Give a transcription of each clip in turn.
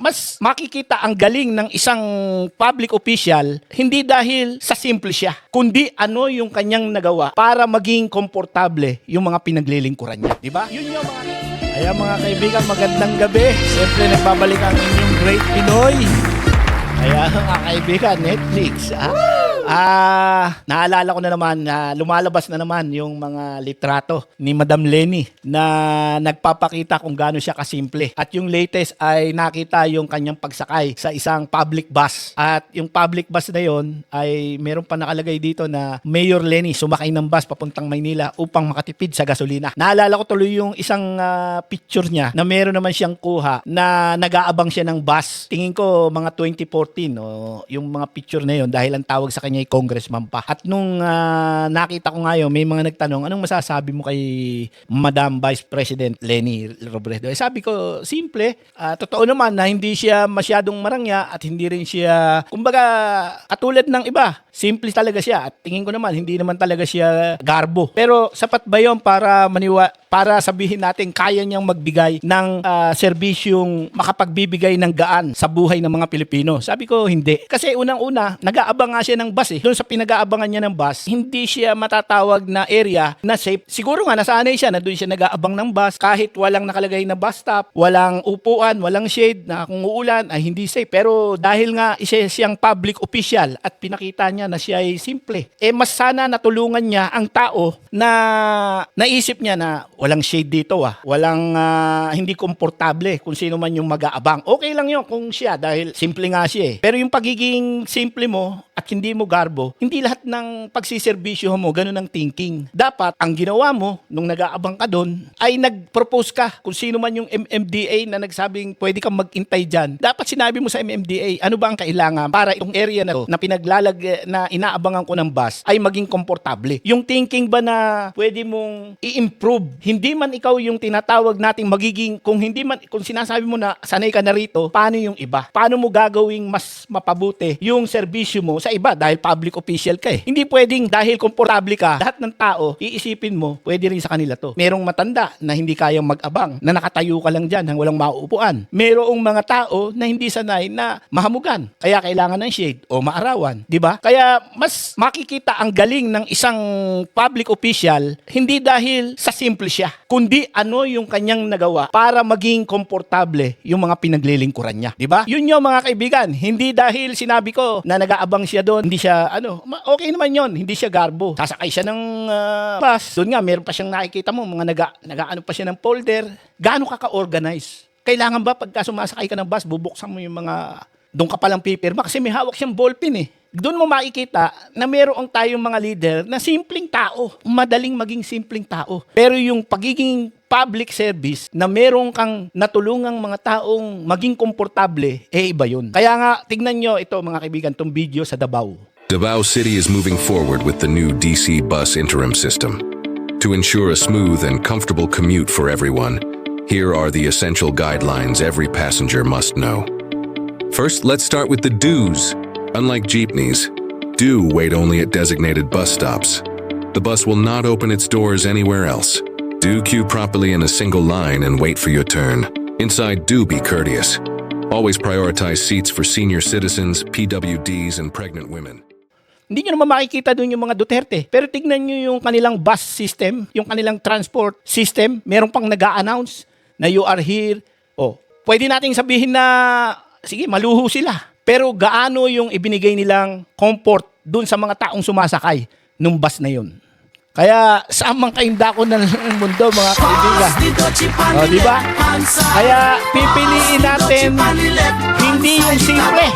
mas makikita ang galing ng isang public official hindi dahil sa simple siya, kundi ano yung kanyang nagawa para maging komportable yung mga pinaglilingkuran niya. Di ba? Yun yung mga... Ayan mga kaibigan, magandang gabi. Siyempre nagbabalik ang inyong Great Pinoy. Ayan mga kaibigan, Netflix. Naalala ko na naman na lumalabas na naman yung mga litrato ni Madam Leni na nagpapakita kung gaano siya kasimple. At yung latest ay nakita yung kanyang pagsakay sa isang public bus. At yung public bus na yon ay meron pa nakalagay dito na Mayor Leni sumakay ng bus papuntang Maynila upang makatipid sa gasolina. Naalala ko tuloy yung isang picture niya na meron naman siyang kuha na nag-aabang siya ng bus. Tingin ko mga 2014 yung mga picture na yon dahil ang tawag sa kanya ay congressman pa. At nung nakita ko ngayon, may mga nagtanong, anong masasabi mo kay Madam Vice President Leni Robredo? Sabi ko, simple. Totoo naman na hindi siya masyadong marangya at hindi rin siya, kumbaga, katulad ng iba. Simple talaga siya. At tingin ko naman, hindi naman talaga siya garbo. Pero sapat ba yun para sabihin natin kaya niyang magbigay ng serbisyong makapagbibigay ng gaan sa buhay ng mga Pilipino? Sabi ko, hindi. Kasi unang-una, nag-aabang nga siya ng bus eh. Doon sa pinag-aabangan niya ng bus, hindi siya matatawag na area na safe. Siguro nga, nasanay siya na doon siya nag-aabang ng bus kahit walang nakalagay na bus stop, walang upuan, walang shade na kung uulan ay hindi safe. Pero dahil nga isa siyang public official at pinakita niya na siya ay simple, mas sana natulungan niya ang tao na naisip niya na walang shade dito walang hindi komportable kung sino man yung mag-aabang. Okay lang yun kung siya dahil simple nga siya eh. Pero yung pagiging simple mo at hindi mo garbo, hindi lahat ng pagsiservisyo mo ganun ang thinking. Dapat ang ginawa mo nung nag-aabang ka doon ay nag-propose ka kung sino man yung MMDA na nagsabing pwede kang mag-intay dyan. Dapat sinabi mo sa MMDA ano ba ang kailangan para itong area na to na na inaabangan ko ng bus ay maging komportable. Yung thinking ba na pwede mong i-improve, hindi man ikaw yung tinatawag nating magiging, kung sinasabi mo na sanay ka na rito, paano yung iba? Paano mo gagawing mas mapabuti yung serbisyo mo sa iba dahil public official ka eh. Hindi pwedeng dahil komportable ka, lahat ng tao, iisipin mo, pwede rin sa kanila to. Merong matanda na hindi kayang mag-abang, na nakatayo ka lang dyan hang walang mauupuan. Merong mga tao na hindi sanay na mahamugan, kaya kailangan ng shade o maarawan. Diba? Kaya mas makikita ang galing ng isang public official hindi dahil sa simple siya, kundi ano yung kanyang nagawa para maging komportable yung mga pinaglilingkuran niya. Diba? Yun yung mga kaibigan. Hindi dahil sinabi ko na nag-aabang siya doon, hindi siya, okay naman yon, hindi siya garbo. Sasakay siya ng bus. Doon nga, meron pa siyang nakikita mo, mga nag-aano pa siya ng folder. Gaano ka ka-organize? Kailangan ba pagka sumasakay ka ng bus, bubuksan mo yung mga, doon ka palang pipirma kasi may hawak siyang ballpen eh. Doon mo makikita na meron tayong mga leader na simpleng tao. Madaling maging simpleng tao. Pero yung pagiging public service na meron kang natulungang mga taong maging komportable, iba yun. Kaya nga, tignan nyo ito mga kaibigan, itong video sa Davao. Davao City is moving forward with the new DC bus interim system. To ensure a smooth and comfortable commute for everyone, here are the essential guidelines every passenger must know. First, let's start with the do's. Unlike jeepneys, do wait only at designated bus stops. The bus will not open its doors anywhere else. Do queue properly in a single line and wait for your turn. Inside, do be courteous. Always prioritize seats for senior citizens, PWDs, and pregnant women. Hindi nyo naman makikita doon yung mga Duterte. Pero tignan nyo yung kanilang bus system, yung kanilang transport system. Meron pang nag-a-announce na you are here. Pwede nating sabihin na, sige, maluho sila. Pero gaano yung ibinigay nilang comfort dun sa mga taong sumasakay nung bus na yun. Kaya samang kaindako ng mundo mga kaibigan. Diba? Kaya pipiliin natin hindi yung simple,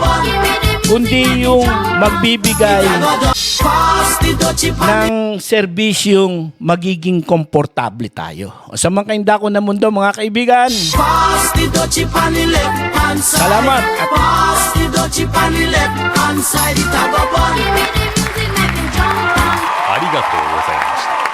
kundi yung magbibigay ng serbisyong magiging komportable tayo. Sa mga kaindako ng mundo mga kaibigan, salamat at arigatou gozaimasu.